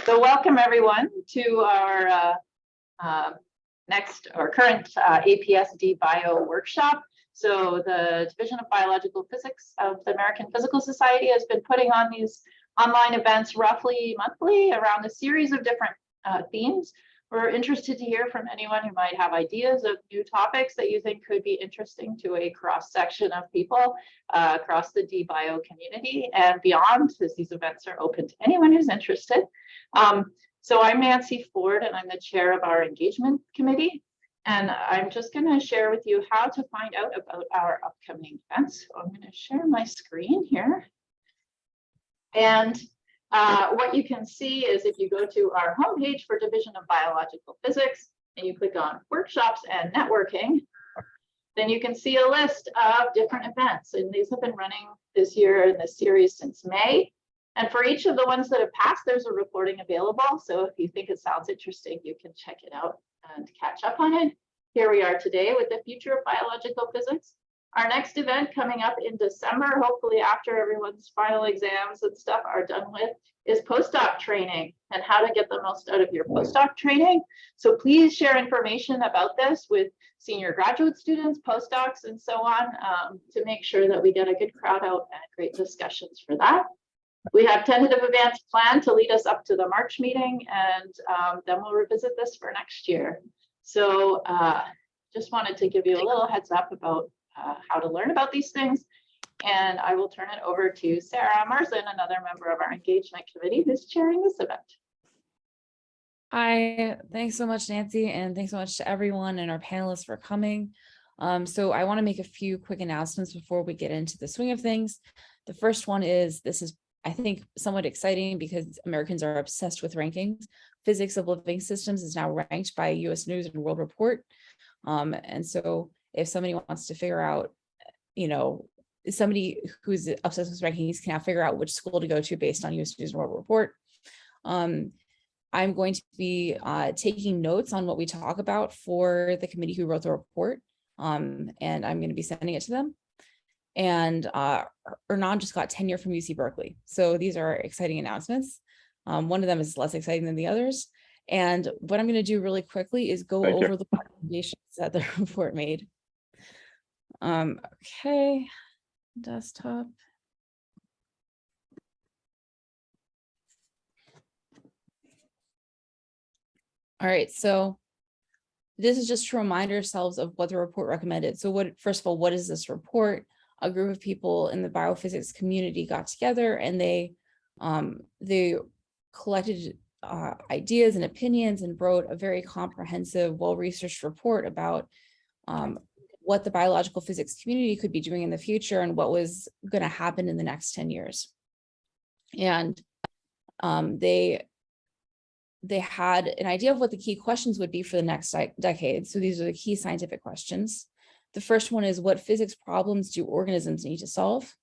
So welcome everyone to our current APSD Bio workshop. So the Division of Biological Physics of the American Physical Society has been putting on these online events roughly monthly around a series of different themes. We're interested to hear from anyone who might have ideas of new topics that you think could be interesting to a cross-section of people across the DBio community and beyond, as these events are open to anyone who's interested. So I'm Nancy Ford, and I'm the chair of our engagement committee. And I'm just going to share with you how to find out about our upcoming events. So I'm going to share my screen here. And what you can see is if you go to our homepage for Division of Biological Physics and you click on workshops and networking, then you can see a list of different events. And these have been running this year in this series since May. And for each of the ones that have passed, there's a recording available. So if you think it sounds interesting, you can check it out and catch up on it. Here we are today with the future of biological physics. Our next event coming up in December, hopefully after everyone's final exams and stuff are done with, is postdoc training and how to get the most out of your postdoc training. So please share information about this with senior graduate students, postdocs, and so on to make sure that we get a good crowd out and great discussions for that. We have tentative events planned to lead us up to the March meeting, and then we'll revisit this for next year. So just wanted to give you a little heads up about how to learn about these things. And I will turn it over to Sarah Marsden, another member of our engagement committee, who's chairing this event. Hi, thanks so much, Nancy, and thanks so much to everyone and our panelists for coming. So I want to make a few quick announcements before we get into the swing of things. The first one is, this is, I think, somewhat exciting because Americans are obsessed with rankings. Physics of living systems is now ranked by US News and World Report. And so if somebody wants to figure out, somebody who's obsessed with rankings can now figure out which school to go to based on US News and World Report. I'm going to be taking notes on what we talk about for the committee who wrote the report, and I'm going to be sending it to them. And Hernan just got tenure from UC Berkeley. So these are exciting announcements. One of them is less exciting than the others. And what I'm going to do really quickly is go over the recommendations that the report made. Okay, desktop. All right, so this is just to remind ourselves of what the report recommended. So first of all, what is this report? A group of people in the biophysics community got together and they collected ideas and opinions and wrote a very comprehensive, well-researched report about what the biological physics community could be doing in the future and what was going to happen in the next 10 years. And they had an idea of what the key questions would be for the next decade. So these are the key scientific questions. The first one is, what physics problems do organisms need to solve?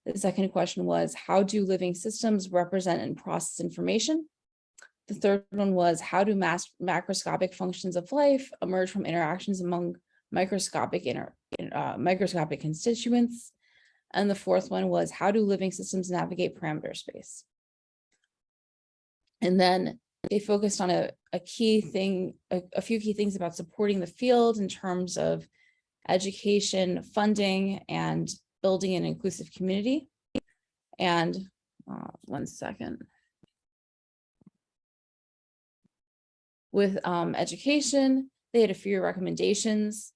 The second question was, how do living systems represent and process information? The third one was, how do macroscopic functions of life emerge from interactions among microscopic constituents? And the fourth one was, how do living systems navigate parameter space? And then they focused on a few key things about supporting the field in terms of education, funding, and building an inclusive community. And one second. With education, they had a few recommendations.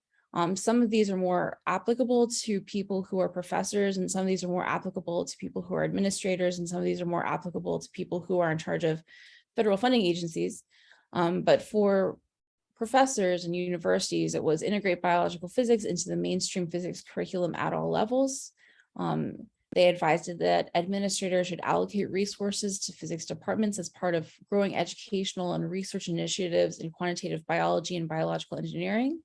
Some of these are more applicable to people who are professors, and some of these are more applicable to people who are administrators, and some of these are more applicable to people who are in charge of federal funding agencies. But for professors and universities, it was integrate biological physics into the mainstream physics curriculum at all levels. They advised that administrators should allocate resources to physics departments as part of growing educational and research initiatives in quantitative biology and biological engineering.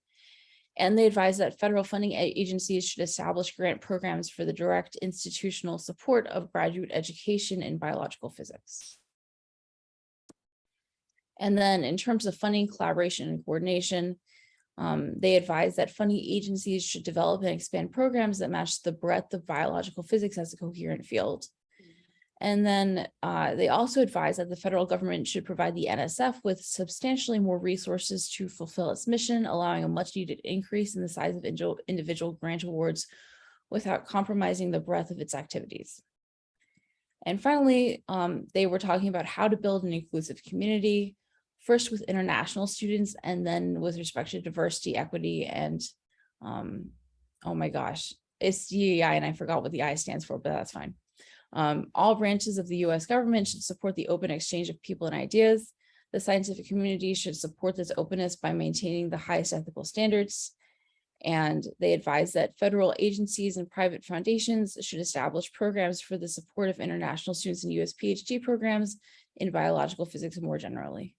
And they advised that federal funding agencies should establish grant programs for the direct institutional support of graduate education in biological physics. And then in terms of funding, collaboration, and coordination, they advise that funding agencies should develop and expand programs that match the breadth of biological physics as a coherent field. And then they also advise that the federal government should provide the NSF with substantially more resources to fulfill its mission, allowing a much needed increase in the size of individual grant awards without compromising the breadth of its activities. And finally, they were talking about how to build an inclusive community, first with international students, and then with respect to diversity, equity, and oh my gosh, it's DEI, and I forgot what the I stands for, but that's fine. All branches of the US government should support the open exchange of people and ideas. The scientific community should support this openness by maintaining the highest ethical standards. And they advise that federal agencies and private foundations should establish programs for the support of international students in US PhD programs in biological physics more generally.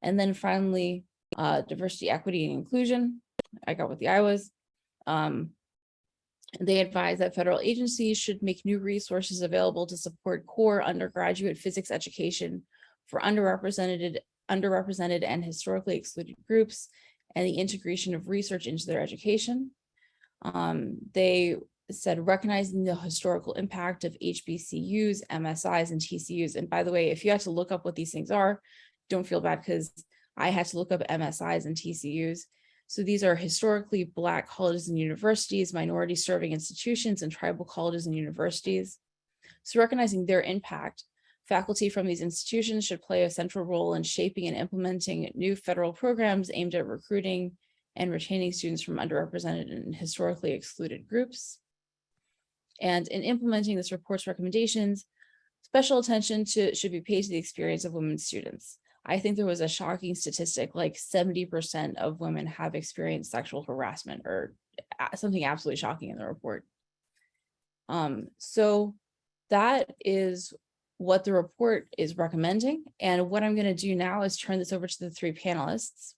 And then finally, diversity, equity, and inclusion. I got what the I was. They advise that federal agencies should make new resources available to support core undergraduate physics education for underrepresented and historically excluded groups, and the integration of research into their education. They said recognizing the historical impact of HBCUs, MSIs, and TCUs. And by the way, if you have to look up what these things are, don't feel bad, because I had to look up MSIs and TCUs. So these are historically Black colleges and universities, minority serving institutions, and tribal colleges and universities. So recognizing their impact, faculty from these institutions should play a central role in shaping and implementing new federal programs aimed at recruiting and retaining students from underrepresented and historically excluded groups. And in implementing this report's recommendations, special attention should be paid to the experience of women students. I think there was a shocking statistic, like 70% of women have experienced sexual harassment, or something absolutely shocking in the report. So that is what the report is recommending. And what I'm going to do now is turn this over to the three panelists.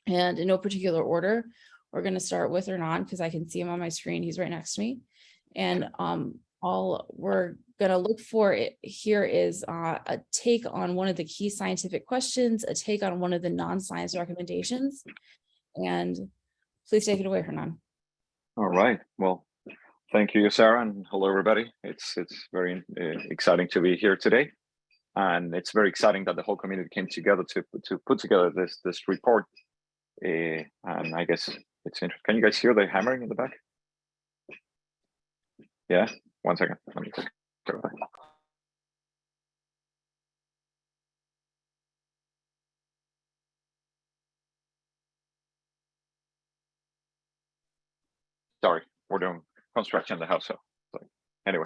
And in no particular order, we're going to start with Hernan, because I can see him on my screen. He's right next to me. And all we're going to look for here is a take on one of the key scientific questions, a take on one of the non-science recommendations. And please take it away, Hernan. All right. Well, thank you, Sarah, and hello, everybody. It's very exciting to be here today. And it's very exciting that the whole community came together to put together this report. And I guess it's interesting. Can you guys hear the hammering in the back? Yeah, 1 second. Let me take care of that. Sorry, we're doing construction in the house. So anyway,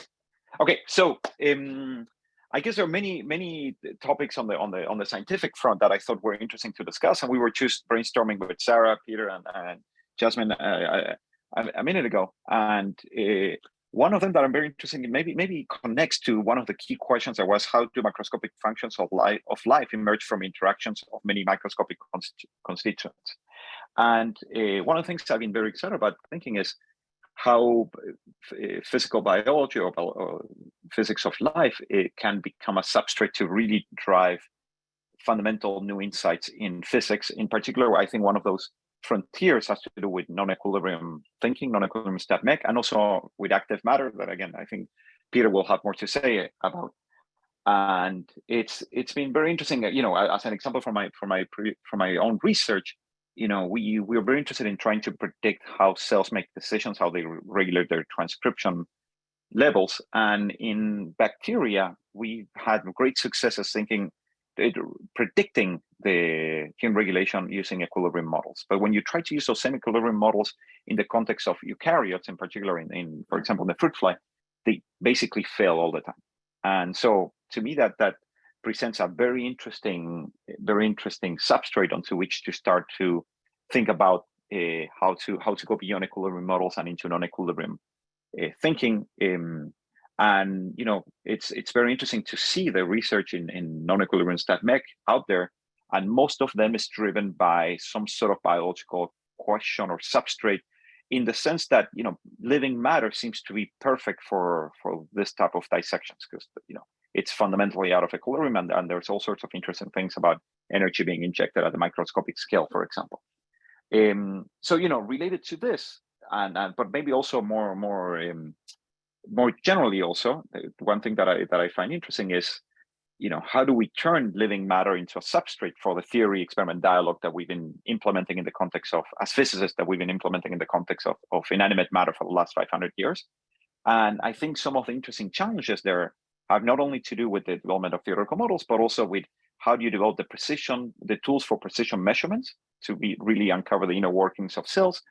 okay. So I guess there are many topics on the scientific front that I thought were interesting to discuss, and we were just brainstorming with Sarah, Peter, and Jasmine a minute ago. And one of them that I'm very interested in maybe connects to one of the key questions that was, how do macroscopic functions of life emerge from interactions of many microscopic constituents? And one of the things I've been very excited about thinking is how physical biology or physics of life can become a substrate to really drive fundamental new insights in physics. In particular, I think one of those frontiers has to do with non-equilibrium thinking, non-equilibrium stat mech, and also with active matter, that again, I think Peter will have more to say about. And it's been very interesting, as an example from my own research, we're very interested in trying to predict how cells make decisions, how they regulate their transcription levels. And in bacteria, we've had great successes predicting the gene regulation using equilibrium models. But when you try to use those same equilibrium models in the context of eukaryotes, in particular, in for example, the fruit fly, they basically fail all the time. And so to me, that presents a very interesting substrate onto which to start to think about how to go beyond equilibrium models and into non-equilibrium thinking. And it's very interesting to see the research in non-equilibrium stat mech out there, and most of them is driven by some sort of biological question or substrate, in the sense that living matter seems to be perfect for this type of dissections, because it's fundamentally out of equilibrium, and there's all sorts of interesting things about energy being injected at the microscopic scale, for example. So related to this, but maybe also more more generally, also, one thing that I find interesting is, how do we turn living matter into a substrate for the theory experiment dialogue that we've been implementing in the context of, as physicists, that we've been implementing in the context of inanimate matter for the last 500 years. And I think some of the interesting challenges there have not only to do with the development of theoretical models, but also with how do you develop the tools for precision measurements to really uncover the inner workings of cells,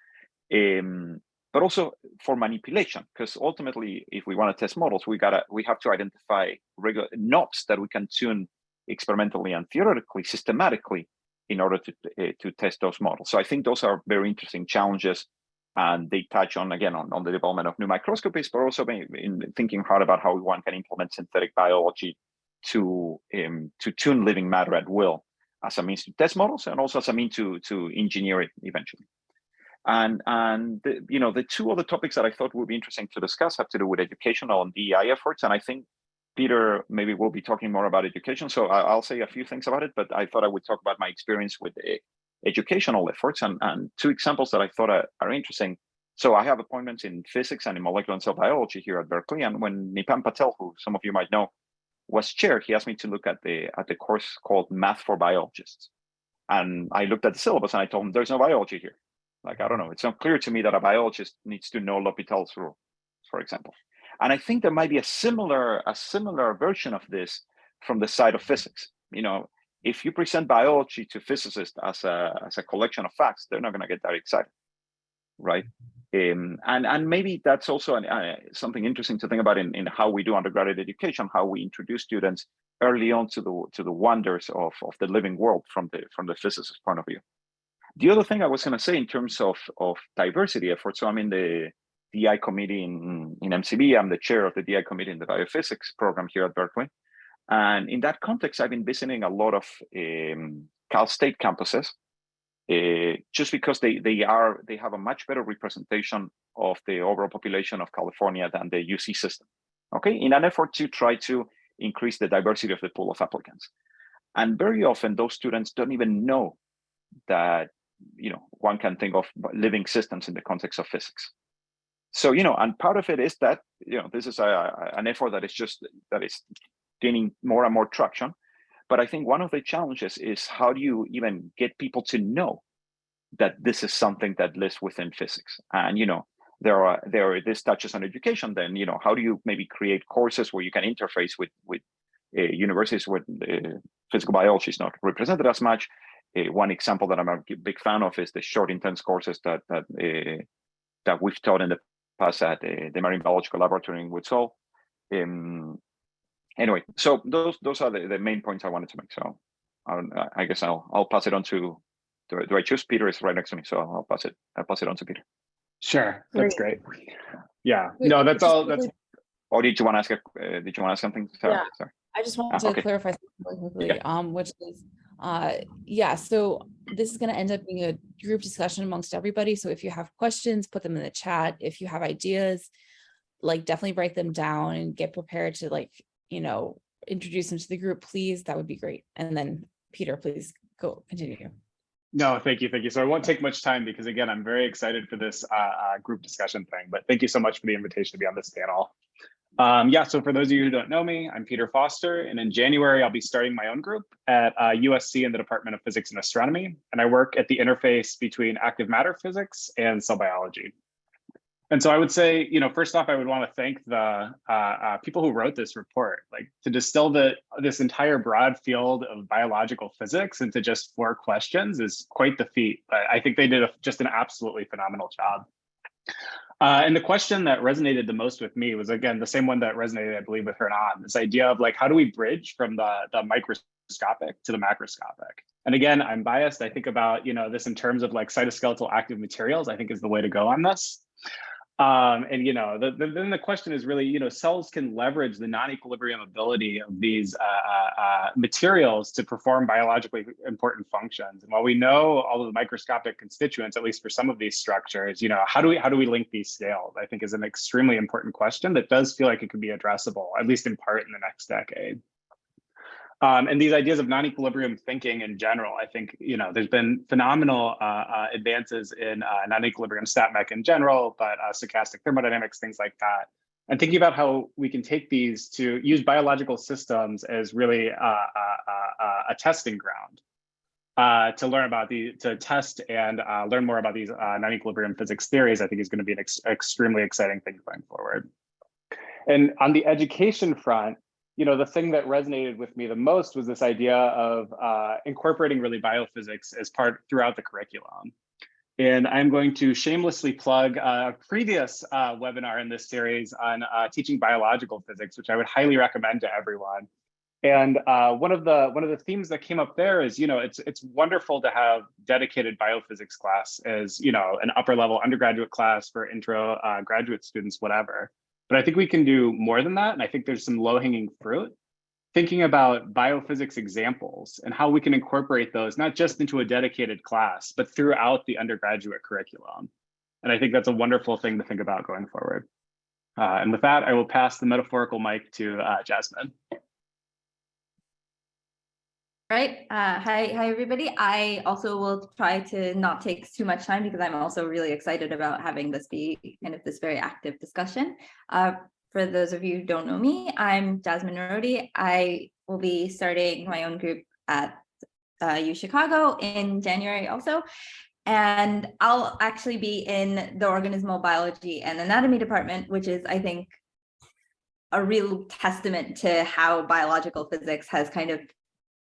but also for manipulation, because ultimately, if we want to test models, we have to identify regular knobs that we can tune experimentally and theoretically, systematically, in order to test those models. So I think those are very interesting challenges, and they touch on, again, on the development of new microscopies, but also in thinking hard about how one can implement synthetic biology to tune living matter at will as a means to test models, and also as a means to engineer it eventually. And the two other topics that I thought would be interesting to discuss have to do with educational and DEI efforts. And I think Peter maybe will be talking more about education. So I'll say a few things about it, but I thought I would talk about my experience with educational efforts and two examples that I thought are interesting. So I have appointments in physics and in molecular and cell biology here at Berkeley. And when Nipan Patel, who some of you might know, was chair, he asked me to look at the course called Math for Biologists. And I looked at the syllabus and I told him, there's no biology here. Like, I don't know, it's not clear to me that a biologist needs to know L'Hopital's rule, for example. And I think there might be a similar version of this from the side of physics. If you present biology to physicists as a collection of facts, they're not going to get that excited, right? And maybe that's also something interesting to think about in how we do undergraduate education, how we introduce students early on to the wonders of the living world from the physicist point of view. The other thing I was going to say in terms of diversity efforts, so I'm in the DI committee in MCB. I'm the chair of the DI committee in the biophysics program here at Berkeley. And in that context, I've been visiting a lot of Cal State campuses, just because they have a much better representation of the overall population of California than the UC system, okay, in an effort to try to increase the diversity of the pool of applicants. And very often those students don't even know that one can think of living systems in the context of physics. So and part of it is that this is an effort that is gaining more and more traction. But I think one of the challenges is, how do you even get people to know that this is something that lives within physics? And this touches on education. Then how do you maybe create courses where you can interface with universities where physical biology is not represented as much? One example that I'm a big fan of is the short, intense courses that we've taught in the past at the Marine Biological Laboratory in Woods Hole. Anyway, so those are the main points I wanted to make. So I guess I'll pass it on to. Do I choose? Peter is right next to me, so I'll pass it on to Peter. Sure, that's great. Yeah, Wait, no, that's all. really, That's. Or did you want to ask? Did you want to ask something? Sorry. Yeah. Sorry. I just wanted to clarify something really quickly, which is, so this is going to end up being a group discussion amongst everybody. So if you have questions, put them in the chat. If you have ideas, definitely write them down and get prepared to introduce them to the group, please. That would be great. And then Peter, please continue. No, thank you. So I won't take much time because, again, I'm very excited for this group discussion thing, but thank you so much for the invitation to be on this panel. So for those of you who don't know me, I'm Peter Foster, and in January, I'll be starting my own group at USC in the Department of Physics and Astronomy, and I work at the interface between active matter physics and cell biology. And so I would say, first off, I would want to thank the people who wrote this report. To distill this entire broad field of biological physics into just 4 questions is quite the feat, but I think they did just an absolutely phenomenal job. And the question that resonated the most with me was, again, the same one that resonated, I believe, with Hernan, this idea of how do we bridge from the microscopic to the macroscopic? And again, I'm biased. I think about, this in terms of cytoskeletal active materials, I think is the way to go on this. Then the question is really, cells can leverage the non-equilibrium ability of these materials to perform biologically important functions. And while we know all of the microscopic constituents, at least for some of these structures, how do we link these scales? I think is an extremely important question that does feel like it could be addressable, at least in part, in the next decade. And these ideas of non-equilibrium thinking in general, I think, there's been phenomenal advances in non-equilibrium stat mech in general, but stochastic thermodynamics, things like that. and thinking about how we can take these to use biological systems as really a testing ground to learn about to test and learn more about these non-equilibrium physics theories, I think is going to be an extremely exciting thing going forward. And on the education front, the thing that resonated with me the most was this idea of incorporating really biophysics as part throughout the curriculum. And I'm going to shamelessly plug a previous webinar in this series on teaching biological physics, which I would highly recommend to everyone. And one of the themes that came up there is, it's wonderful to have dedicated biophysics class as, an upper level undergraduate class for intro graduate students, whatever. But I think we can do more than that. And I think there's some low hanging fruit, thinking about biophysics examples and how we can incorporate those, not just into a dedicated class, but throughout the undergraduate curriculum. And I think that's a wonderful thing to think about going forward. And with that, I will pass the metaphorical mic to Jasmine. Right. Hi, everybody. I also will try to not take too much time because I'm also really excited about having this be kind of this very active discussion. For those of you who don't know me, I'm Jasmine Narodi. I will be starting my own group at U Chicago in January also. And I'll actually be in the organismal biology and anatomy department, which is, I think, a real testament to how biological physics has kind of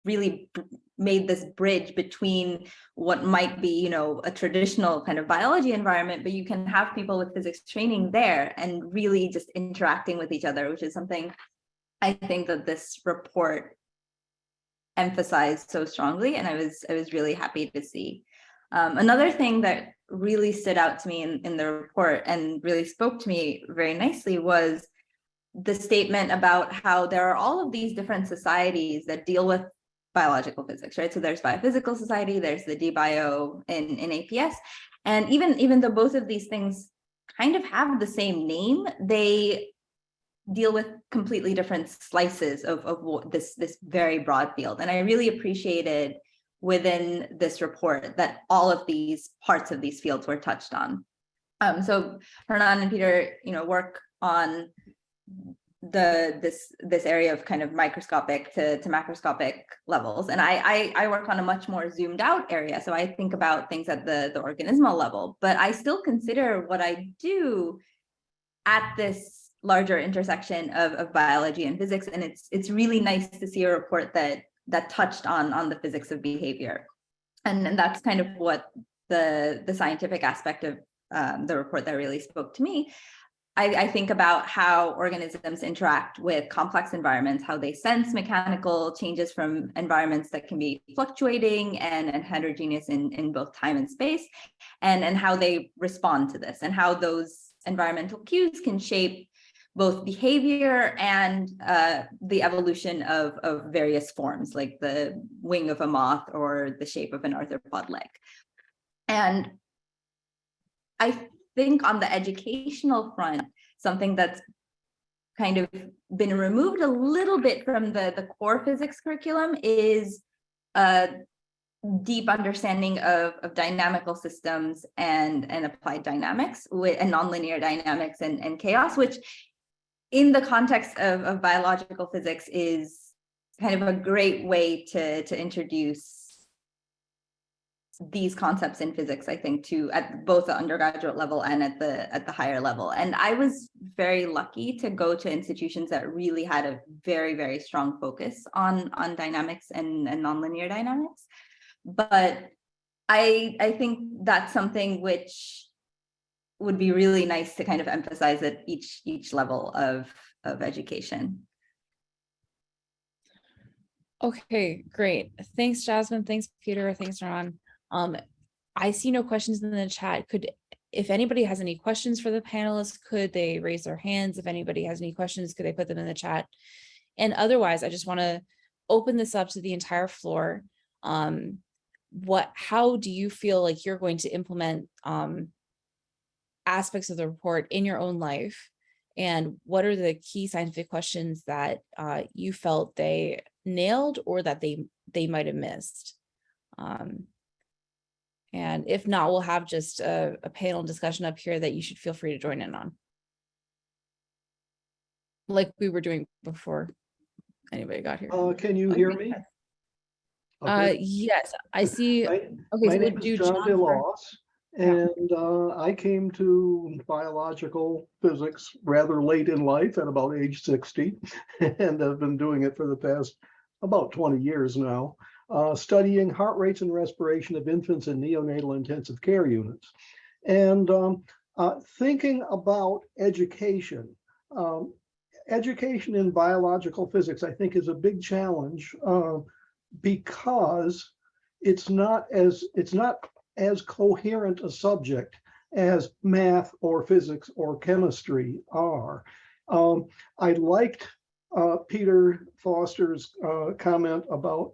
really made this bridge between what might be, a traditional kind of biology environment, but you can have people with physics training there and really just interacting with each other, which is something I think that this report emphasized so strongly, and I was really happy to see. Another thing that really stood out to me in the report and really spoke to me very nicely was the statement about how there are all of these different societies that deal with biological physics, right? So there's Biophysical Society, there's the DBio in APS, and even though both of these things kind of have the same name, they deal with completely different slices of this very broad field. And I really appreciated within this report that all of these parts of these fields were touched on. So Hernan and Peter, work on this area of kind of microscopic to macroscopic levels, and I work on a much more zoomed out area, so I think about things at the organismal level, but I still consider what I do at this larger intersection of biology and physics, and it's really nice to see a report that touched on the physics of behavior, and that's kind of what the scientific aspect of the report that really spoke to me. I think about how organisms interact with complex environments, how they sense mechanical changes from environments that can be fluctuating and heterogeneous in both time and space, and how they respond to this, and how those environmental cues can shape both behavior and the evolution of various forms, like the wing of a moth or the shape of an arthropod leg. And I think on the educational front, something that's kind of been removed a little bit from the core physics curriculum is a deep understanding of dynamical systems and applied dynamics and nonlinear dynamics and chaos, which in the context of biological physics is kind of a great way to introduce these concepts in physics, I think, at both the undergraduate level and at the higher level. And I was very lucky to go to institutions that really had a very, very strong focus on dynamics and nonlinear dynamics. But I think that's something which would be really nice to kind of emphasize at each level of education. Okay, great. Thanks, Jasmine. Thanks, Peter. Thanks, Ron. I see no questions in the chat. If anybody has any questions for the panelists, could they raise their hands? If anybody has any questions, could they put them in the chat? And otherwise, I just want to open this up to the entire floor. How do you feel like you're going to implement aspects of the report in your own life? And what are the key scientific questions that you felt they nailed or that they might have missed? And if not, we'll have just a panel discussion up here that you should feel free to join in on. like we were doing before anybody got here. Can you hear me? Okay. Yes, I see. My Okay, my so name we'll is do John John first. DeLoss, and I came to biological physics rather late in life at about age 60, and I've been doing it for the past about 20 years now, studying heart rates and respiration of infants in neonatal intensive care units. And thinking about education, education in biological physics, I think, is a big challenge because it's not as coherent a subject as math or physics or chemistry are. I liked Peter Foster's comment about,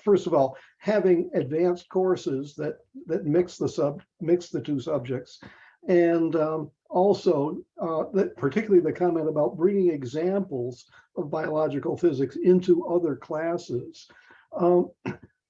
first of all, having advanced courses that mix the two subjects, and also that particularly the comment about bringing examples of biological physics into other classes.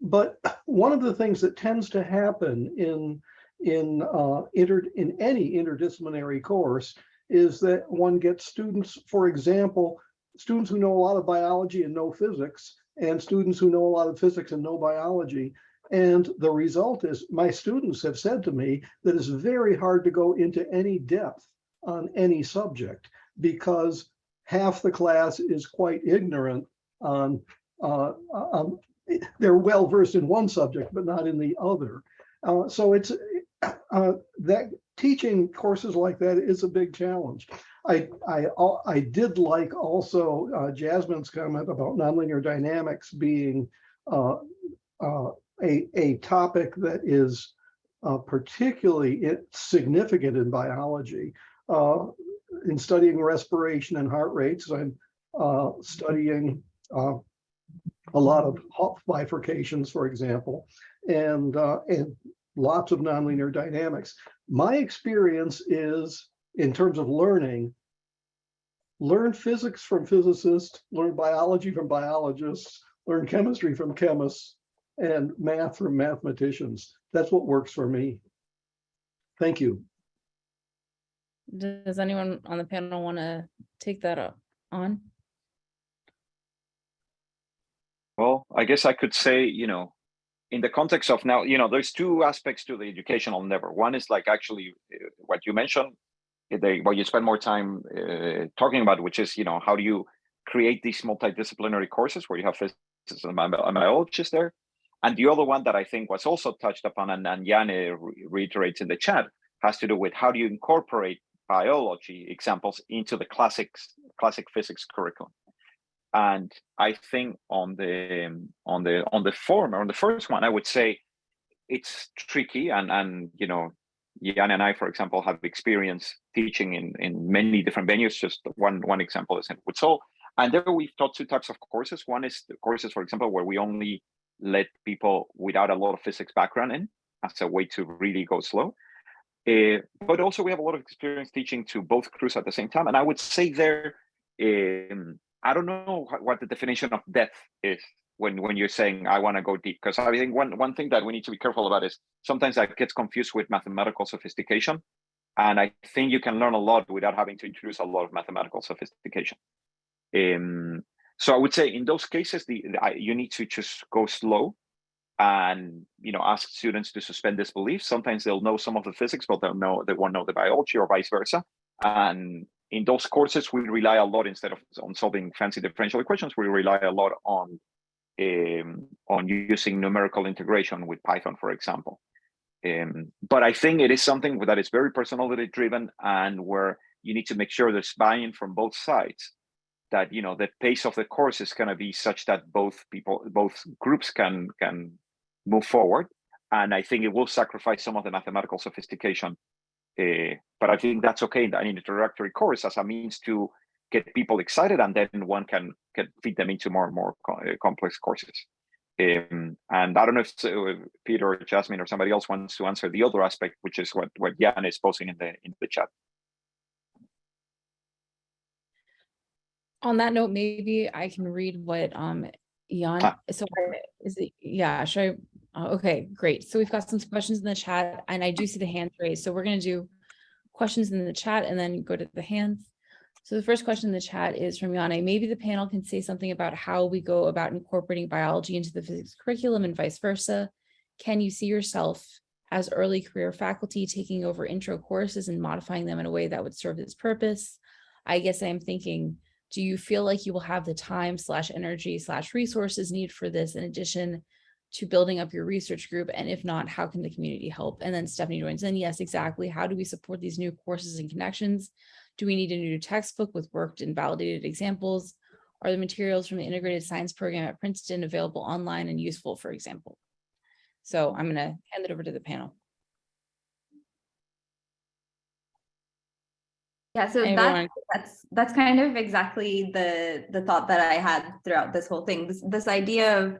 But one of the things that tends to happen in any interdisciplinary course is that one gets students, for example, students who know a lot of biology and no physics, and students who know a lot of physics and no biology. And the result is, my students have said to me that it's very hard to go into any depth on any subject because half the class is quite ignorant on they're well versed in one subject, but not in the other. So it's that teaching courses like that is a big challenge. I did like also Jasmine's comment about nonlinear dynamics being a topic that is particularly significant in biology. In studying respiration and heart rates, I'm studying a lot of Hopf bifurcations, for example, and lots of nonlinear dynamics. My experience is, in terms of learn physics from physicists, learn biology from biologists, learn chemistry from chemists, and math from mathematicians. That's what works for me. Thank you. Does anyone on the panel want to take that on? Well, I guess I could say, in the context of now, there's two aspects to the educational endeavor. One is like actually what you mentioned, what you spend more time talking about, which is, how do you create these multidisciplinary courses where you have physicists and biologists there? And the other one that I think was also touched upon, and Janne reiterates in the chat, has to do with how do you incorporate biology examples into the classic physics curriculum. And I think on the former, on the first one, I would say it's tricky, and Jan and I, for example, have experience teaching in many different venues. Just one example is in Woodsall, and there we've taught two types of courses. One is the courses, for example, where we only let people without a lot of physics background in as a way to really go slow. But also we have a lot of experience teaching to both crews at the same time. And I would say there, I don't know what the definition of depth is when you're saying I want to go deep, because I think one thing that we need to be careful about is sometimes that gets confused with mathematical sophistication. And I think you can learn a lot without having to introduce a lot of mathematical sophistication. So I would say in those cases, you need to just go slow and ask students to suspend disbelief. Sometimes they'll know some of the physics, but they won't know the biology, or vice versa. And in those courses, we rely a lot, instead of on solving fancy differential equations, we rely a lot on using numerical integration with Python, for example. But I think it is something that is very personality driven, and where you need to make sure there's buy-in from both sides, that the pace of the course is going to be such that both groups can move forward. And I think it will sacrifice some of the mathematical sophistication, but I think that's okay in an introductory course as a means to get people excited, and then one can feed them into more and more complex courses. And I don't know if Peter or Jasmine or somebody else wants to answer the other aspect, which is what Jan is posing in the chat. On that note, maybe I can read what Jan. So is it? Yeah. Should I? Okay, great. So we've got some questions in the chat, and I do see the hands raised. So we're going to do questions in the chat and then go to the hands. So the first question in the chat is from Yane. Maybe the panel can say something about how we go about incorporating biology into the physics curriculum and vice versa. Can you see yourself as early career faculty taking over intro courses and modifying them in a way that would serve this purpose? I guess I'm thinking, do you feel like you will have the time / energy / resources needed for this in addition to building up your research group? And if not, how can the community help? And then Stephanie joins in. Yes, exactly. How do we support these new courses and connections? Do we need a new textbook with worked and validated examples? Are the materials from the integrated science program at Princeton available online and useful, for example? So I'm going to hand it over to the panel. Yeah, so that's kind of exactly the thought that I had throughout this whole thing. This idea of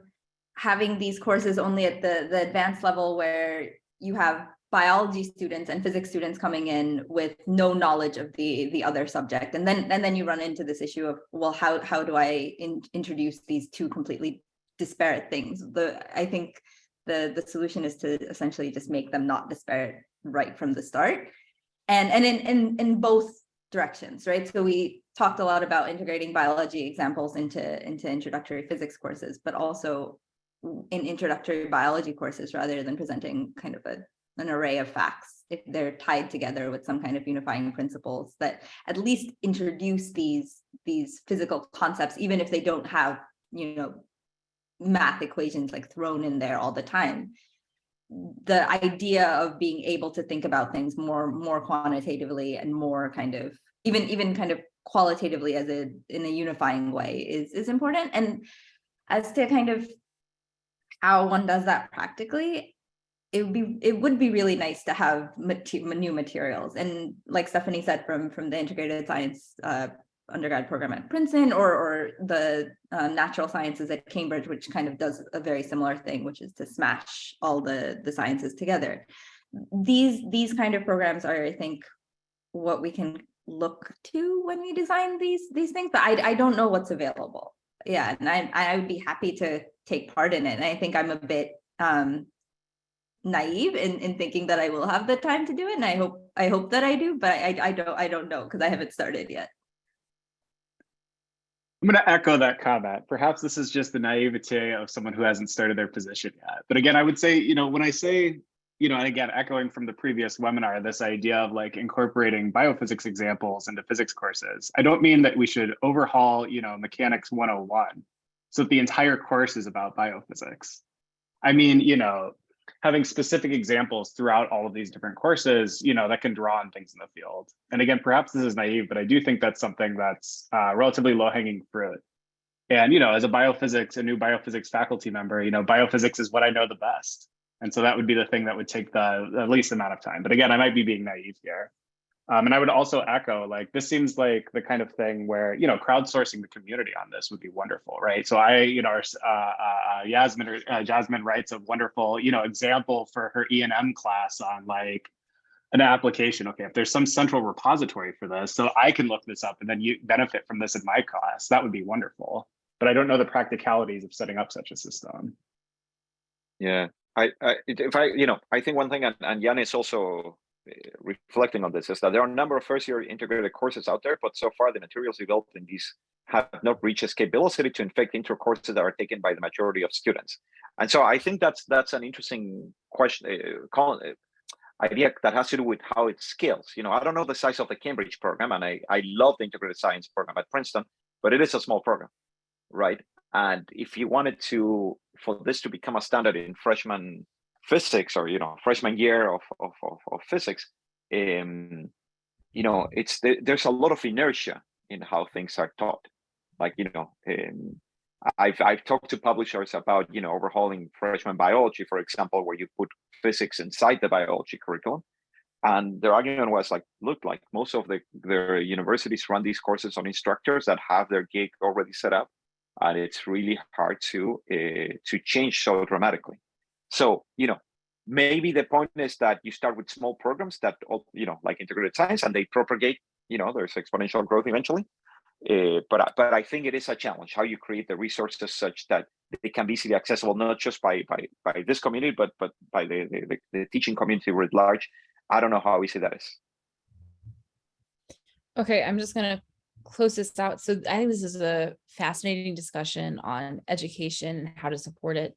having these courses only at the advanced level, where you have biology students and physics students coming in with no knowledge of the other subject, and then you run into this issue of, well, how do I introduce these two completely disparate things? I think the solution is to essentially just make them not disparate right from the start, and in both directions, right? So we talked a lot about integrating biology examples into introductory physics courses, but also in introductory biology courses, rather than presenting kind of an array of facts, if they're tied together with some kind of unifying principles that at least introduce these physical concepts, even if they don't have, math equations like thrown in there all the time. The idea of being able to think about things more quantitatively and more kind of even kind of qualitatively in a unifying way is important. And as to kind of how one does that practically, it would be really nice to have new materials. And like Stephanie said, from the integrated science undergrad program at Princeton, or the natural sciences at Cambridge, which kind of does a very similar thing, which is to smash all the sciences together. These kind of programs are, I think, what we can look to when we design these things, but I don't know what's available. Yeah, and I would be happy to take part in it. And I think I'm a bit naive in thinking that I will have the time to do it, and I hope that I do, but I don't know, because I haven't started yet. I'm going to echo that comment. Perhaps this is just the naivete of someone who hasn't started their position yet. But again, I would say, when I say, and again, echoing from the previous webinar, this idea of like incorporating biophysics examples into physics courses, I don't mean that we should overhaul, mechanics 101, so that the entire course is about biophysics. I mean, having specific examples throughout all of these different courses, that can draw on things in the field. And again, perhaps this is naive, but I do think that's something that's relatively low-hanging fruit. And, as a new biophysics faculty member, biophysics is what I know the best. And so that would be the thing that would take the least amount of time. But again, I might be being naive here. And I would also echo, like, this seems like the kind of thing where, crowdsourcing the community on this would be wonderful, right? So Jasmine writes a wonderful, example for her E&M class on like an application. Okay, if there's some central repository for this, so I can look this up and then you benefit from this in my class, that would be wonderful. But I don't know the practicalities of setting up such a system. Yeah, I think one thing, and Jan is also reflecting on this, is that there are a number of first-year integrated courses out there, but so far the materials developed in these have not reached scalability to infect intro courses that are taken by the majority of students. And so I think that's an interesting question, idea that has to do with how it scales. I don't know the size of the Cambridge program, and I love the integrated science program at Princeton, but it is a small program, right? And if you wanted for this to become a standard in freshman physics, or freshman year of physics, there's a lot of inertia in how things are taught. Like I've talked to publishers about overhauling freshman biology, for example, where you put physics inside the biology curriculum, and their argument was like, look, like most of their universities run these courses on instructors that have their gig already set up, and it's really hard to change so dramatically. So, maybe the point is that you start with small programs that, like integrated science, and they propagate, there's exponential growth eventually. But I think it is a challenge how you create the resources such that they can be easily accessible, not just by this community, but by the teaching community writ large. I don't know how easy that is. Okay, I'm just going to close this out. So I think this is a fascinating discussion on education and how to support it.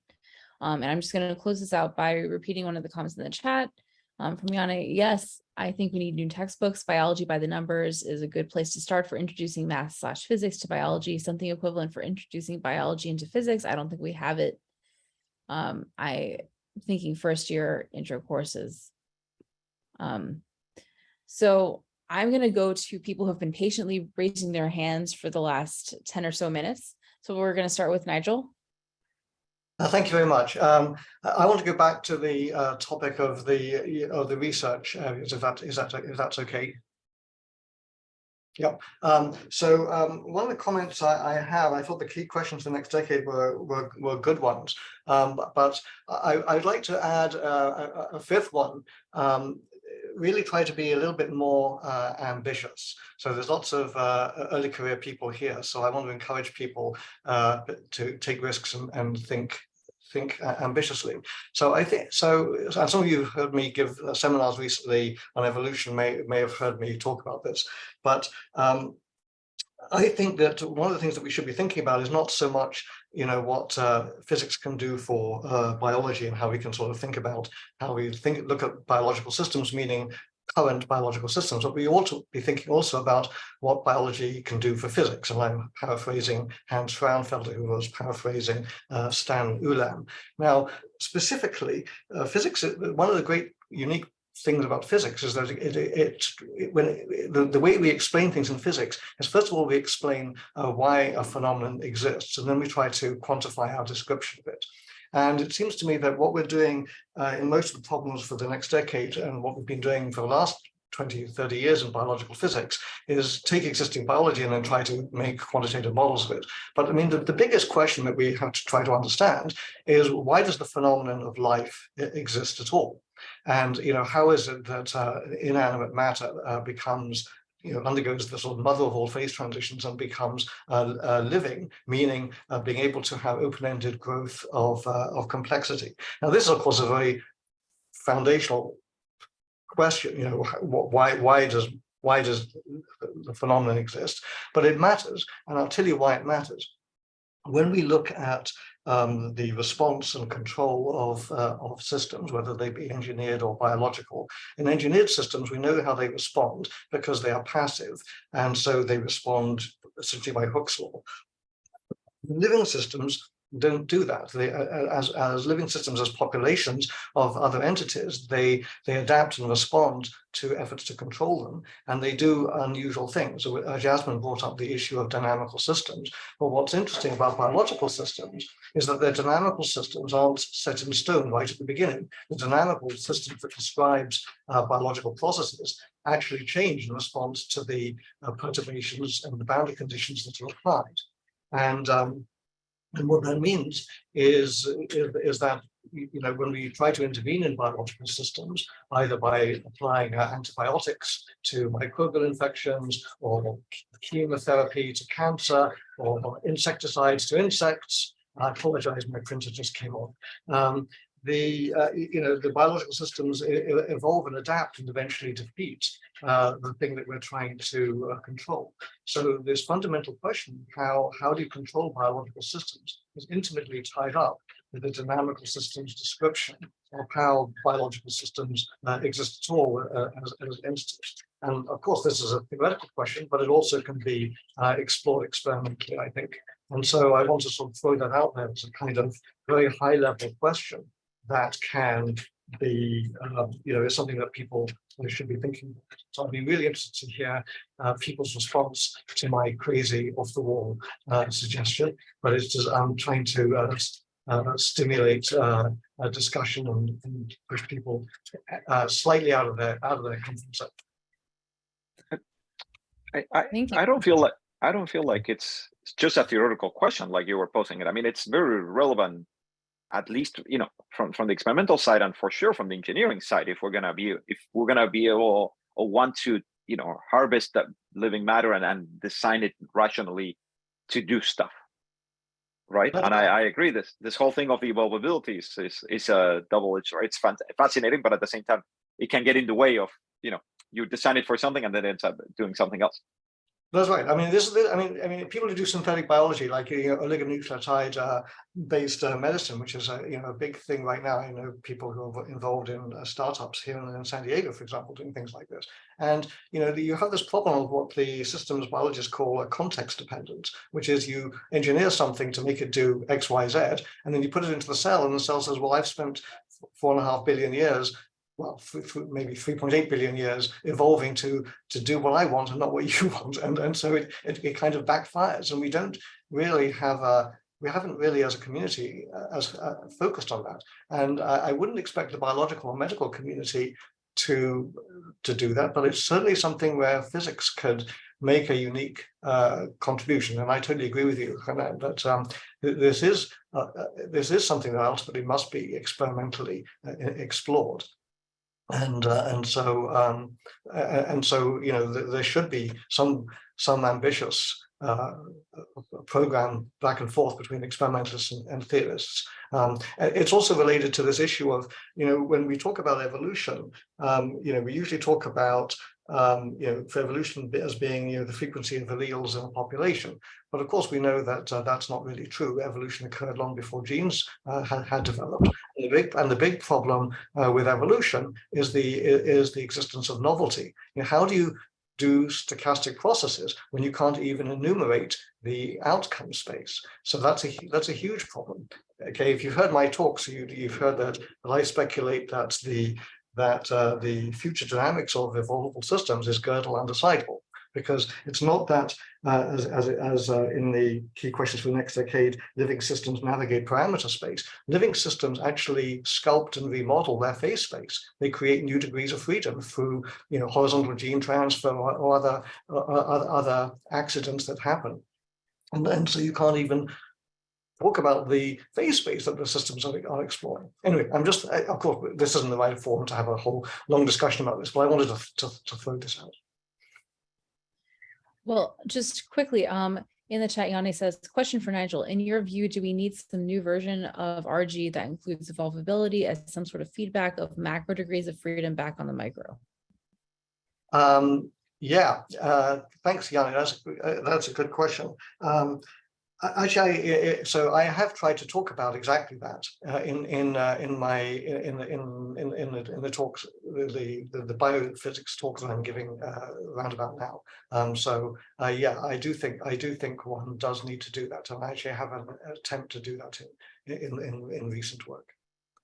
And I'm just going to close this out by repeating one of the comments in the chat from Yana. Yes, I think we need new textbooks. Biology by the numbers is a good place to start for introducing math/physics to biology, something equivalent for introducing biology into physics. I don't think we have it. I'm thinking first year intro courses. So I'm going to go to people who have been patiently raising their hands for the last 10 or so minutes. So we're going to start with Nigel. Thank you very much. I want to go back to the topic of the research, if that's okay. Yep. One of the comments I thought the key questions for the next decade were good ones, but I'd like to add a fifth one. Really try to be a little bit more ambitious. So there's lots of early career people here. So I want to encourage people to take risks and think ambitiously. So I think and some of you have heard me give seminars recently on evolution, may have heard me talk about this, but I think that one of the things that we should be thinking about is not so much, what physics can do for biology and how we can sort of think about how we look at biological systems, meaning current biological systems, but we ought to be thinking also about what biology can do for physics. And I'm paraphrasing Hans Frauenfelder, who was paraphrasing Stan Ulam. Now, specifically, physics, one of the great unique things about physics is that the way we explain things in physics is, first of all, we explain why a phenomenon exists, and then we try to quantify our description of it. And it seems to me that what we're doing in most of the problems for the next decade, and what we've been doing for the last 20, 30 years in biological physics, is take existing biology and then try to make quantitative models of it. But I mean, the biggest question that we have to try to understand is, why does the phenomenon of life exist at all? And how is it that inanimate matter becomes, undergoes the sort of mother of all phase transitions and becomes living, meaning being able to have open-ended growth of complexity. Now, this is, of course, a very foundational question. Why does the phenomenon exist? But it matters, and I'll tell you why it matters. When we look at the response and control of systems, whether they be engineered or biological, in engineered systems, we know how they respond because they are passive, and so they respond essentially by Hooke's law. Living systems don't do that. They, as living systems, as populations of other entities, they adapt and respond to efforts to control them, and they do unusual things. So Jasmine brought up the issue of dynamical systems. But what's interesting about biological systems is that their dynamical systems aren't set in stone right at the beginning. The dynamical system that describes biological processes actually change in response to the perturbations and the boundary conditions that are applied. And what that means is that when we try to intervene in biological systems, either by applying antibiotics to microbial infections, or chemotherapy to cancer, or insecticides to insects. I apologize, my printer just came off. The biological systems evolve and adapt and eventually defeat the thing that we're trying to control. So this fundamental question, how do you control biological systems, is intimately tied up with the dynamical systems description of how biological systems exist at all as entities. And of course, this is a theoretical question, but it also can be explored experimentally, I think. And so I want to sort of throw that out there as a kind of very high level question that can be, is something that people should be thinking about. So I'd be really interested to hear people's response to my crazy off the wall suggestion, but it's just, I'm trying to stimulate a discussion and push people slightly out of their comfort zone. I don't feel like it's just a theoretical question like you were posing it. I mean, it's very relevant, at least from the experimental side, and for sure from the engineering side, if we're gonna be able or want to harvest that living matter and design it rationally to do stuff, right? And I agree, this whole thing of the evolvability is a double-edged sword. It's fascinating, but at the same time, it can get in the way of you design it for something and then it ends up doing something else. That's right. I mean, I mean, people who do synthetic biology, like oligonucleotide based medicine, which is a big thing right now. I know people who are involved in startups here in San Diego, for example, doing things like this. And you have this problem of what the systems biologists call a context dependence, which is you engineer something to make it do X, Y, Z, and then you put it into the cell, and the cell says, "Well, I've spent 4.5 billion years." Well, maybe 3.8 billion years evolving to do what I want and not what you want, and so it kind of backfires, and we don't really have we haven't really as a community as focused on that, and I wouldn't expect the biological or medical community to do that, but it's certainly something where physics could make a unique contribution, and I totally agree with you, Hanan, that this is something that ultimately must be experimentally explored. And so there should be some ambitious program back and forth between experimentalists and theorists. It's also related to this issue of when we talk about evolution, we usually talk about for evolution as being the frequency of alleles in a population, but of course we know that that's not really true. Evolution occurred long before genes had developed, and the big problem with evolution is the existence of novelty. How do you do stochastic processes when you can't even enumerate the outcome space? So that's a huge problem. Okay, if you've heard my talks, you've heard that I speculate that the future dynamics of evolvable systems is Gödel undecidable, because it's not that as in the key questions for the next decade, living systems navigate parameter space. Living systems actually sculpt and remodel their phase space. They create new degrees of freedom through horizontal gene transfer or other accidents that happen, and so you can't even talk about the phase space that the systems are exploring. Anyway, of course, this isn't the right forum to have a whole long discussion about this, but I wanted to throw this out. Well, just quickly, in the chat, Yanni says, question for Nigel. In your view, do we need some new version of RG that includes evolvability as some sort of feedback of macro degrees of freedom back on the micro? Yeah, thanks, Yanni. That's a good question. Actually, so I have tried to talk about exactly that in the talks, the biophysics talks that I'm giving around about now. Yeah, I do think one does need to do that, and I actually have an attempt to do that in recent work.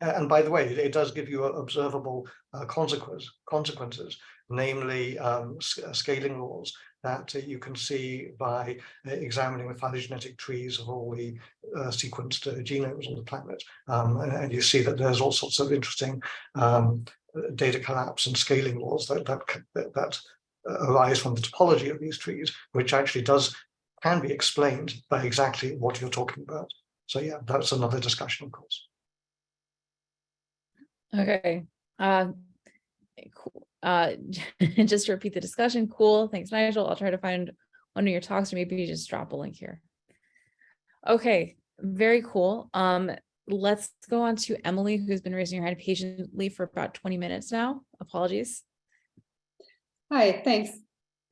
And by the way, it does give you observable consequences, namely scaling laws that you can see by examining the phylogenetic trees of all the sequenced genomes on the planet. And you see that there's all sorts of interesting data collapse and scaling laws that arise from the topology of these trees, which actually can be explained by exactly what you're talking about. So yeah, that's another discussion, of course. Okay. Cool. Just to repeat the discussion. Cool. Thanks, Nigel. I'll try to find one of your talks, or maybe you just drop a link here. Okay, very cool. Let's go on to Emily, who's been raising her hand patiently for about 20 minutes now. Apologies. Hi, thanks.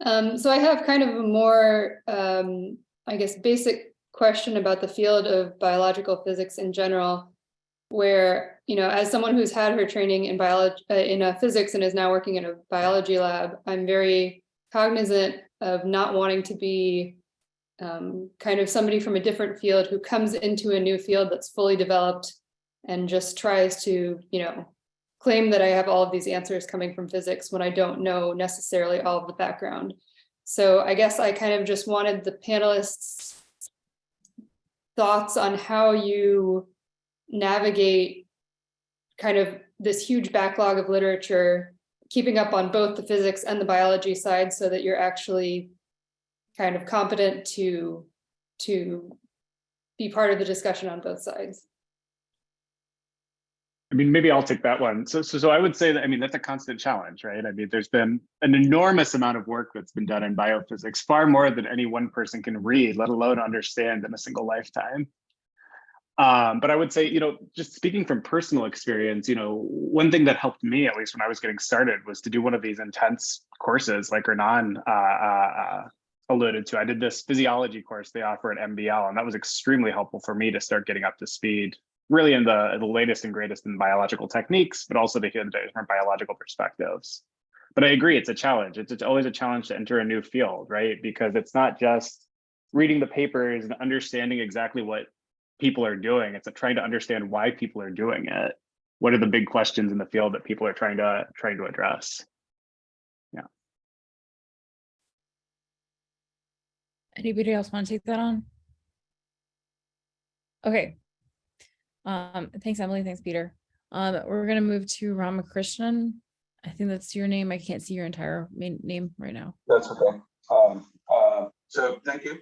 So I have kind of a more, I guess, basic question about the field of biological physics in general, where, as someone who's had her training in biology, in physics, and is now working in a biology lab, I'm very cognizant of not wanting to be kind of somebody from a different field who comes into a new field that's fully developed and just tries to, claim that I have all of these answers coming from physics when I don't know necessarily all of the background. So I guess I kind of just wanted the panelists' thoughts on how you navigate kind of this huge backlog of literature, keeping up on both the physics and the biology side so that you're actually kind of competent to be part of the discussion on both sides. I mean, maybe I'll take that one. So I would say that, that's a constant challenge, right? I mean, there's been an enormous amount of work that's been done in biophysics, far more than any one person can read, let alone understand in a single lifetime. But I would say, just speaking from personal experience, one thing that helped me, at least when I was getting started, was to do one of these intense courses like Renan alluded to. I did this physiology course they offer at MBL, and that was extremely helpful for me to start getting up to speed, really in the latest and greatest in biological techniques, but also to hear the different biological perspectives. But I agree, it's a challenge. It's always a challenge to enter a new field, right? Because it's not just reading the papers and understanding exactly what people are doing. It's trying to understand why people are doing it. What are the big questions in the field that people are trying to address? Yeah. Anybody else want to take that on? Okay. Thanks, Emily. Thanks, Peter. We're going to move to Ramakrishnan. I think that's your name. I can't see your entire name right now. That's okay. So thank you.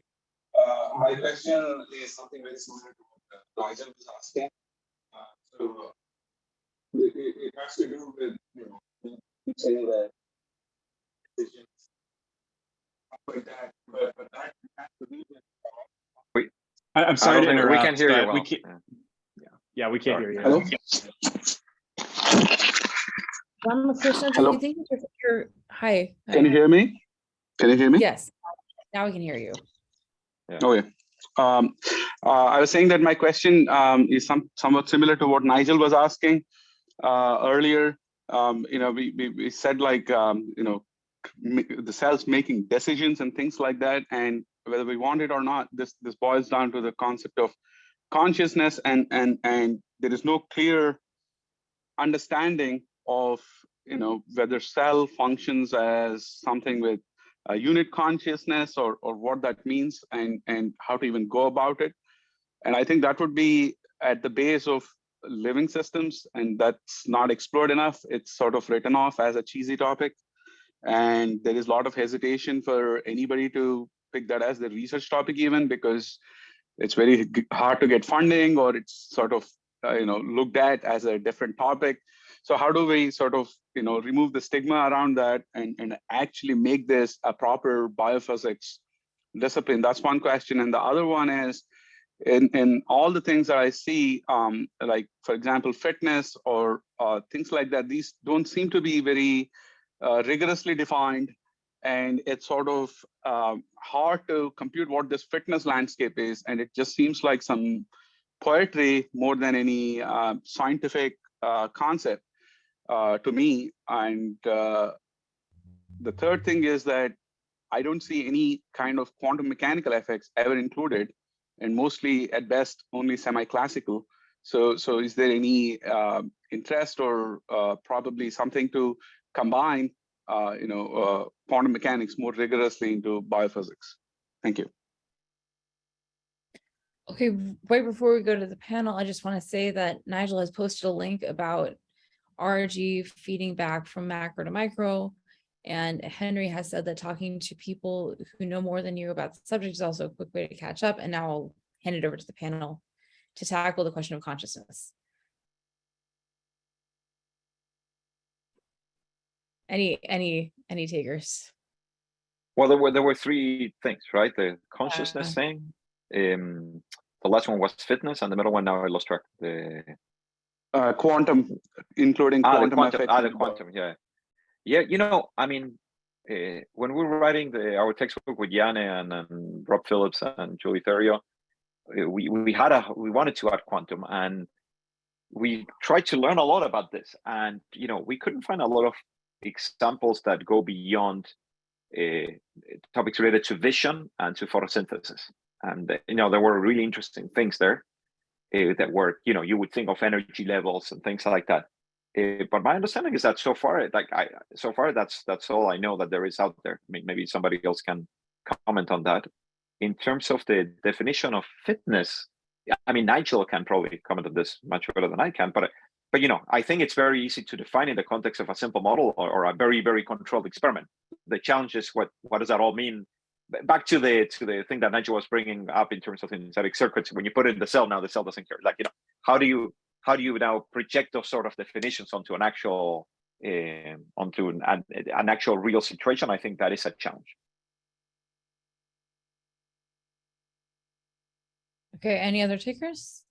My question is something very similar to what Nigel was asking. So it has to do with, saying that decisions, like that, but that has to be with. I'm sorry to interrupt. We can hear you well. Yeah, we can't hear you. Hello? Ramakrishnan, do Hello? you think you're hi? Can you hear me? Can you hear me? Yes. Now we can hear you. Yeah. Okay. I was saying that my question is somewhat similar to what Nigel was asking earlier. We said like, the cells making decisions and things like that, and whether we want it or not, this boils down to the concept of consciousness, and there is no clear understanding of whether cell functions as something with a unit consciousness or what that means and how to even go about it. And I think that would be at the base of living systems, and that's not explored enough. It's sort of written off as a cheesy topic, and there is a lot of hesitation for anybody to pick that as the research topic, even because it's very hard to get funding, or it's sort of looked at as a different topic. So how do we sort of remove the stigma around that and actually make this a proper biophysics discipline? That's one question. And the other one is, in all the things that I see, like for example, fitness or things like that, these don't seem to be very rigorously defined, and it's sort of hard to compute what this fitness landscape is, and it just seems like some poetry more than any scientific concept to me. And the third thing is that I don't see any kind of quantum mechanical effects ever included, and mostly at best only semi-classical. So is there any interest or probably something to combine quantum mechanics more rigorously into biophysics? Thank you. Okay, right before we go to the panel, I just want to say that Nigel has posted a link about RG feeding back from macro to micro. And Henry has said that talking to people who know more than you about the subject is also a quick way to catch up. And now I'll hand it over to the panel to tackle the question of consciousness. Any takers? Well, there were three things, right? The consciousness thing. The last one was fitness, and the middle one, now I lost track. The Quantum, including quantum effects. The quantum, yeah. Yeah, I mean, when we were writing our textbook with Janne and Rob Phillips and Julie Theriot, we wanted to add quantum, and we tried to learn a lot about this, and we couldn't find a lot of examples that go beyond topics related to vision and to photosynthesis. And there were really interesting things there that were, you would think of energy levels and things like that. But my understanding is that so far that's all I know that there is out there. I mean, maybe somebody else can comment on that. In terms of the definition of fitness, I mean, Nigel can probably comment on this much better than I can, but I think it's very easy to define in the context of a simple model or a very, very controlled experiment. The challenge is what does that all mean? Back to the thing that Nigel was bringing up in terms of synthetic circuits. When you put it in the cell, now the cell doesn't care. How do you now project those sort of definitions onto an actual onto an actual real situation? I think that is a challenge. Okay, any other takers?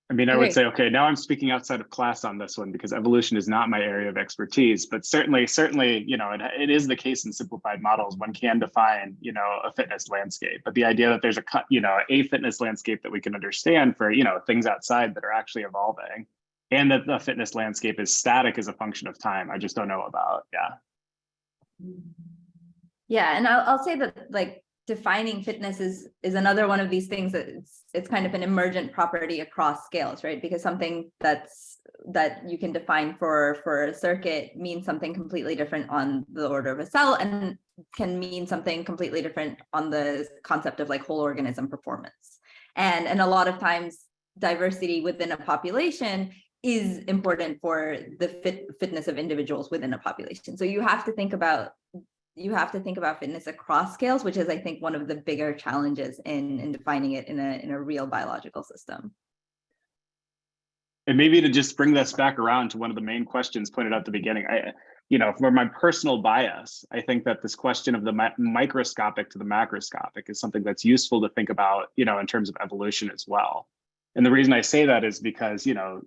I mean, I would Okay. say, okay, now I'm speaking outside of class on this one because evolution is not my area of expertise, but certainly, you know, it is the case in simplified models. One can define, you know, a fitness landscape, but the idea that there's a fitness landscape that we can understand for, you know, things outside that are actually evolving, and that the fitness landscape is static as a function of time, I just don't know about. Yeah. Yeah, and I'll say that like defining fitness is another one of these things that it's kind of an emergent property across scales, right? Because something that you can define for a circuit means something completely different on the order of a cell, and can mean something completely different on the concept of like whole organism performance. And a lot of times diversity within a population is important for the fitness of individuals within a population. So you have to think about fitness across scales, which is, I think, one of the bigger challenges in defining it in a real biological system. And maybe to just bring this back around to one of the main questions pointed out at the beginning, you know, for my personal bias, I think that this question of the microscopic to the macroscopic is something that's useful to think about, you know, in terms of evolution as well. And the reason I say that is because, you know,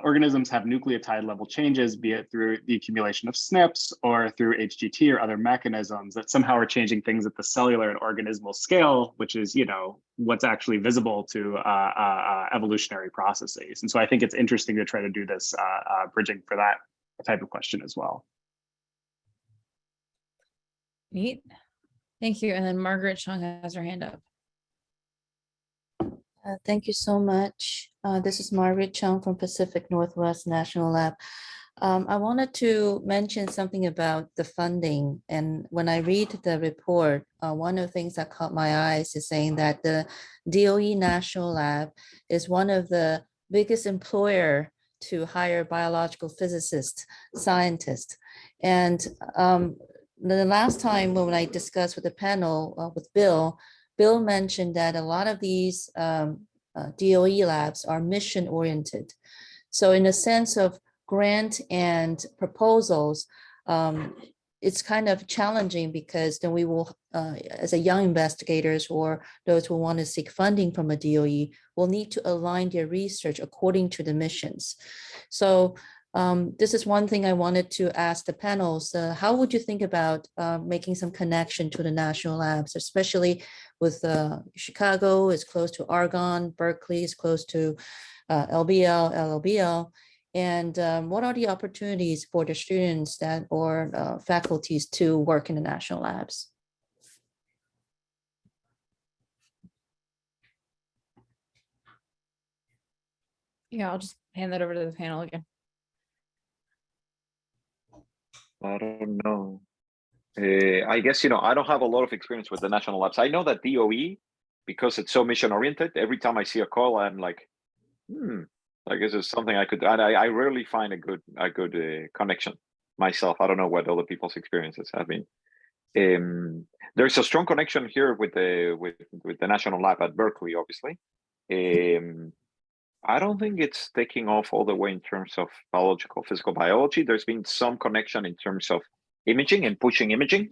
organisms have nucleotide level changes, be it through the accumulation of SNPs or through HGT or other mechanisms that somehow are changing things at the cellular and organismal scale, which is, you know, what's actually visible to evolutionary processes. And so I think it's interesting to try to do this bridging for that type of question as well. Neat. Thank you. And then Margaret Chung has her hand up. Thank you so much. This is Margaret Chung from Pacific Northwest National Lab. I wanted to mention something about the funding. And when I read the report, one of the things that caught my eyes is saying that the DOE National Lab is one of the biggest employer to hire biological physicists, scientists. And the last time when I discussed with the panel with Bill mentioned that a lot of these DOE labs are mission oriented. So in a sense of grant and proposals, it's kind of challenging because then we will, as a young investigators or those who want to seek funding from a DOE, will need to align their research according to the missions. So this is one thing I wanted to ask the panels. How would you think about making some connection to the national labs, especially with Chicago is close to Argonne, Berkeley is close to LBL, LLBL. And what are the opportunities for the students that or faculties to work in the national labs? Yeah, I'll just hand that over to the panel again. I don't know. I guess, you know, I don't have a lot of experience with the national labs. I know that DOE, because it's so mission oriented, every time I see a call, I'm like, I guess it's something I could, I rarely find a good connection myself. I don't know what other people's experiences have been. There's a strong connection here with the national lab at Berkeley, obviously. I don't think it's taking off all the way in terms of biological, physical biology. There's been some connection in terms of imaging and pushing imaging.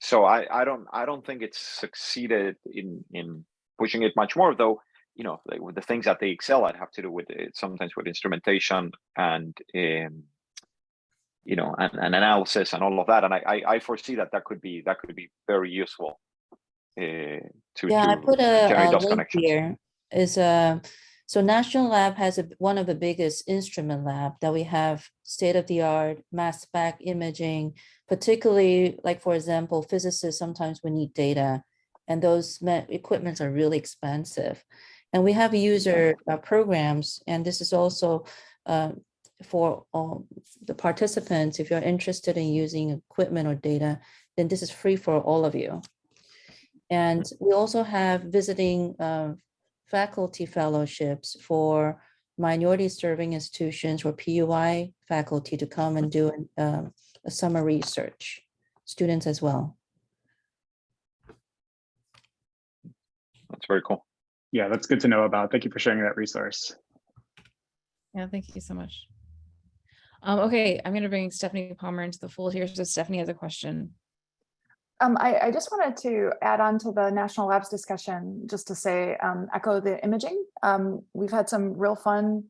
So I don't think it's succeeded in pushing it much more, though. You know, with the things that they excel at have to do with sometimes with instrumentation and you know, and analysis and all of that. And I foresee that could be very useful. I put a link here. So National Lab has one of the biggest instrument lab that we have state-of-the-art mass spec imaging, particularly like, for example, physicists sometimes we need data and those equipments are really expensive. And we have user programs, and this is also for the participants. If you're interested in using equipment or data, then this is free for all of you. And we also have visiting faculty fellowships for minority serving institutions or PUI faculty to come and do a summer research, students as well. That's very cool. Yeah, that's good to know about. Thank you for sharing that resource. Yeah, thank you so much. Okay, I'm going to bring Stephanie Palmer into the fold here. So Stephanie has a question. I just wanted to add on to the National Labs discussion, just to say, echo the imaging. We've had some real fun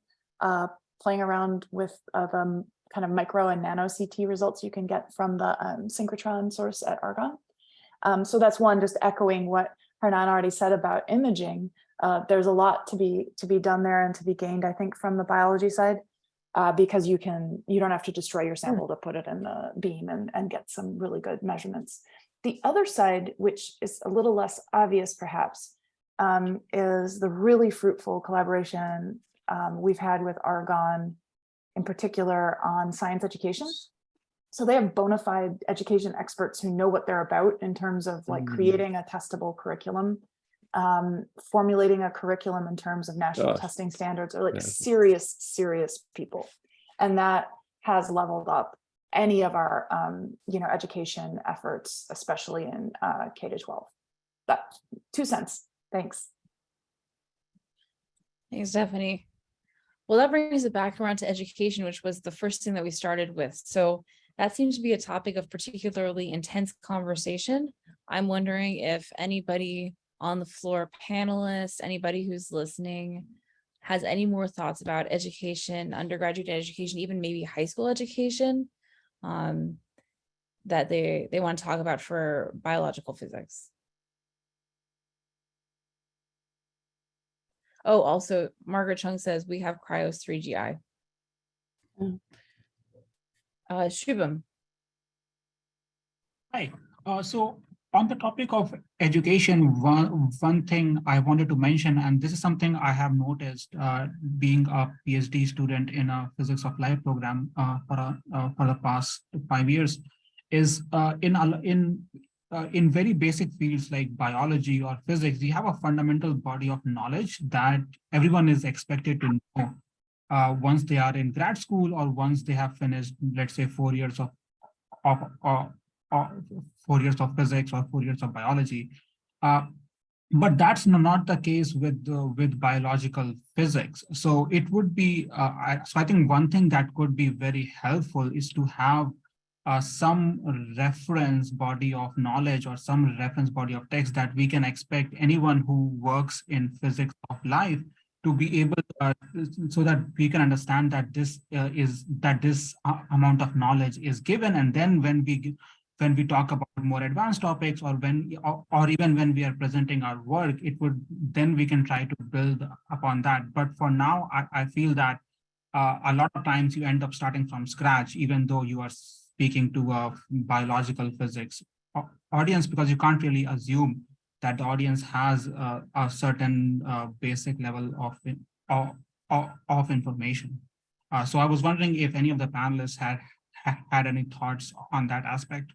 playing around with the kind of micro and nano CT results you can get from the synchrotron source at Argonne. So that's one, just echoing what Hernan already said about imaging. There's a lot to be done there and to be gained, I think, from the biology side, because you don't have to destroy your sample to put it in the beam and get some really good measurements. The other side, which is a little less obvious perhaps, is the really fruitful collaboration we've had with Argonne, in particular on science education. So they have bona fide education experts who know what they're about in terms of like creating a testable curriculum, formulating a curriculum in terms of national testing standards, or like serious people. And that has leveled up any of our education efforts, especially in K-12. That 2 cents. Thanks. Thanks, Stephanie. Well, that brings it back around to education, which was the first thing that we started with. So that seems to be a topic of particularly intense conversation. I'm wondering if anybody on the floor, panelists, anybody who's listening, has any more thoughts about education, undergraduate education, even maybe high school education, that they want to talk about for biological physics. Oh, also, Margaret Chung says we have Cryos 3GI. Shubham. Hi. So on the topic of education, one thing I wanted to mention, and this is something I have noticed being a PhD student in a physics of life program for the past 5 years, is in very basic fields like biology or physics, we have a fundamental body of knowledge that everyone is expected to know once they are in grad school or once they have finished, let's say, 4 years of 4 years of physics or 4 years of biology. But that's not the case with biological physics. So it would be, so I think one thing that could be very helpful is to have some reference body of knowledge or some reference body of text that we can expect anyone who works in physics of life to be able so that we can understand that this amount of knowledge is given, and then when we talk about more advanced topics or even when we are presenting our work, then we can try to build upon that. But for now, I feel that a lot of times you end up starting from scratch, even though you are speaking to a biological physics audience, because you can't really assume that the audience has a certain basic level of information. So I was wondering if any of the panelists had any thoughts on that aspect.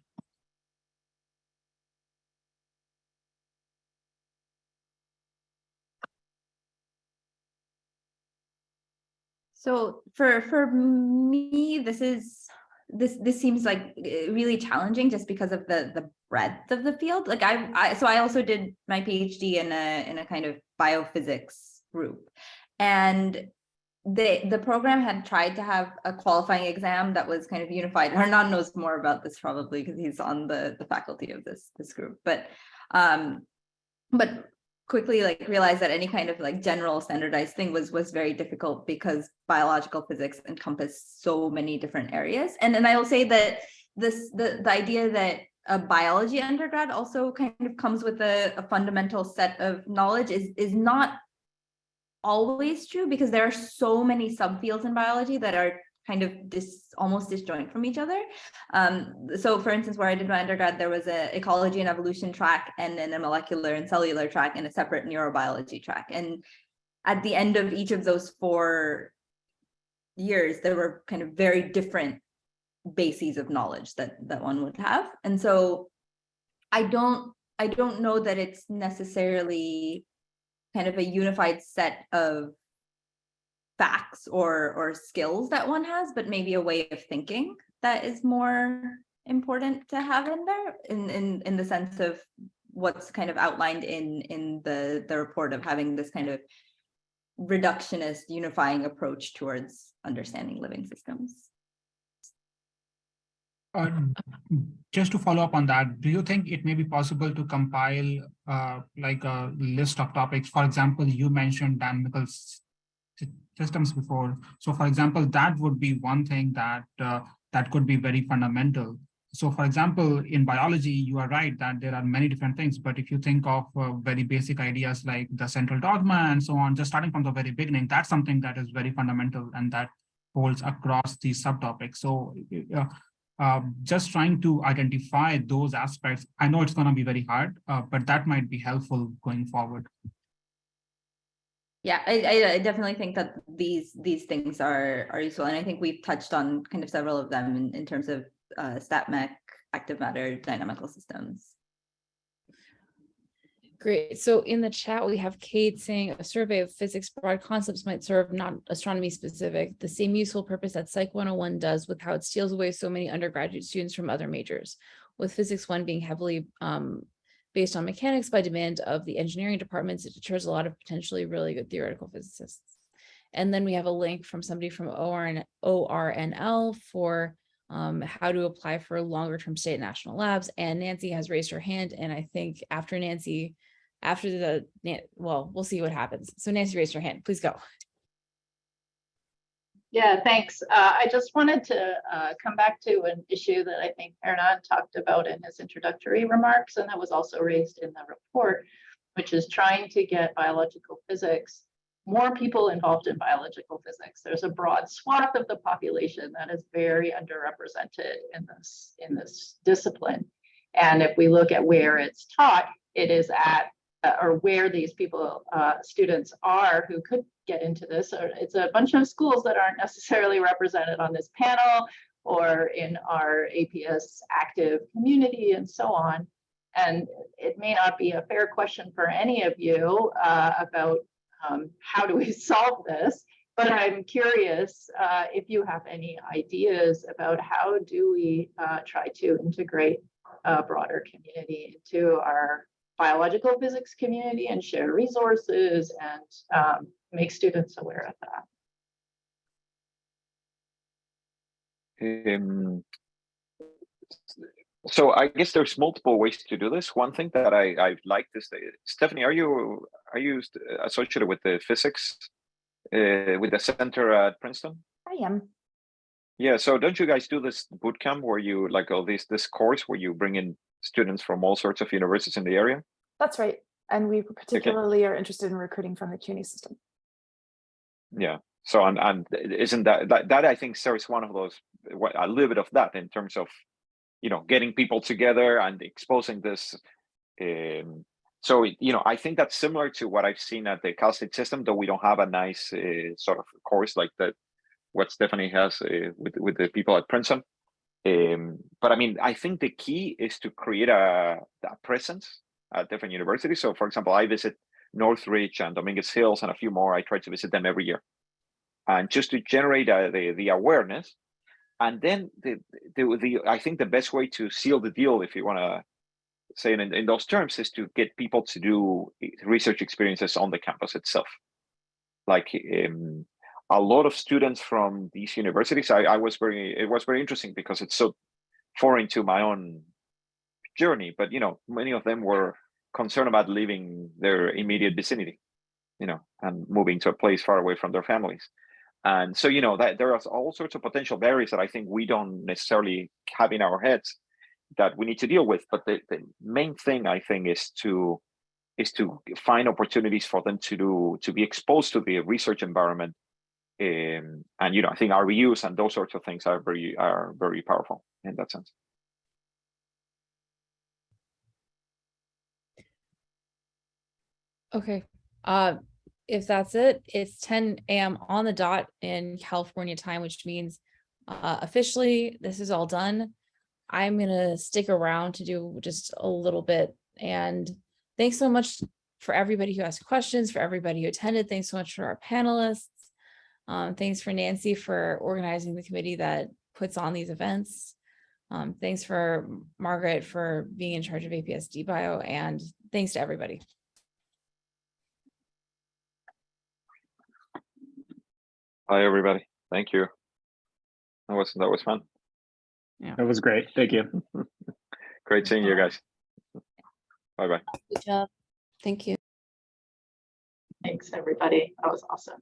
So for me, this seems like really challenging just because of the breadth of the field. Like I also did my PhD in a kind of biophysics group, and the program had tried to have a qualifying exam that was kind of unified. Hernan knows more about this probably because he's on the faculty of this group, but quickly realized that any kind of general standardized thing was very difficult because biological physics encompass so many different areas. And then I will say that the idea that a biology undergrad also kind of comes with a fundamental set of knowledge is not always true, because there are so many subfields in biology that are kind of almost disjoint from each other. So for instance, where I did my undergrad, there was an ecology and evolution track, and then a molecular and cellular track, and a separate neurobiology track. And at the end of each of those 4 years, there were kind of very different bases of knowledge that one would have. And so I don't know that it's necessarily kind of a unified set of facts or skills that one has, but maybe a way of thinking that is more important to have in there, in the sense of what's kind of outlined in the report of having this kind of reductionist unifying approach towards understanding living systems. Just to follow up on that, do you think it may be possible to compile like a list of topics? For example, you mentioned dynamical systems before. So for example, that would be one thing that that could be very fundamental. So for example, in biology, you are right that there are many different things, but if you think of very basic ideas like the central dogma and so on, just starting from the very beginning, that's something that is very fundamental and that holds across these subtopics. So just trying to identify those aspects, I know it's going to be very hard, but that might be helpful going forward. Yeah, I definitely think that these things are useful, and I think we've touched on kind of several of them in terms of StatMech, active matter, dynamical systems. Great. So in the chat, we have Kate saying a survey of physics broad concepts might serve not astronomy specific, the same useful purpose that Psych 101 does with how it steals away so many undergraduate students from other majors, with Physics 1 being heavily based on mechanics by demand of the engineering departments. It deters a lot of potentially really good theoretical physicists. And then we have a link from somebody from ORNL for how to apply for longer term state national labs. And Nancy has raised her hand. And I think after Nancy, well, we'll see what happens. So Nancy raised her hand, please go. Yeah, thanks. I just wanted to come back to an issue that I think Hernan talked about in his introductory remarks, and that was also raised in the report, which is trying to get biological physics, more people involved in biological physics. There's a broad swath of the population that is very underrepresented in this discipline. And if we look at where it's taught, it is at or where these people, students are who could get into this. Or it's a bunch of schools that aren't necessarily represented on this panel or in our APS active community and so on. And it may not be a fair question for any of you about how do we solve this, but I'm curious if you have any ideas about how do we try to integrate a broader community into our biological physics community and share resources and make students aware of that. So I guess there's multiple ways to do this. One thing that I like is Stephanie, are you associated with the physics with the center at Princeton? I am. Yeah. So don't you guys do this bootcamp where you like all this course where you bring in students from all sorts of universities in the area? That's right. And we particularly are interested in recruiting from the CUNY system. Yeah. So and isn't that I think serves one of those, a little bit of that in terms of, you know, getting people together and exposing this. So, you know, I think that's similar to what I've seen at the Cal State system, though we don't have a nice sort of course like that, what Stephanie has with the people at Princeton. But I mean, I think the key is to create a presence at different universities. So for example, I visit Northridge and Dominguez Hills and a few more. I try to visit them every year. And just to generate the awareness. And then I think the best way to seal the deal, if you want to say it in those terms, is to get people to do research experiences on the campus itself. Like a lot of students from these universities, it was very interesting because it's so foreign to my own journey. But, you know, many of them were concerned about leaving their immediate vicinity, you know, and moving to a place far away from their families. And so, you know, that there are all sorts of potential barriers that I think we don't necessarily have in our heads that we need to deal with. But the main thing I think is to find opportunities for them to be exposed to the research environment. And, you know, I think RVUs and those sorts of things are very powerful in that sense. Okay. If that's it, it's 10 a.m. on the dot in California time, which means officially this is all done. I'm going to stick around to do just a little bit. And thanks so much for everybody who asked questions, for everybody who attended. Thanks so much for our panelists. Thanks for Nancy for organizing the committee that puts on these events. Thanks for Margaret for being in charge of APS Bio, and thanks to everybody. Hi, everybody. Thank you. That was fun. That was great. Thank you. Great seeing you guys. Bye-bye. Good job. Thank you. Thanks, everybody. That was awesome.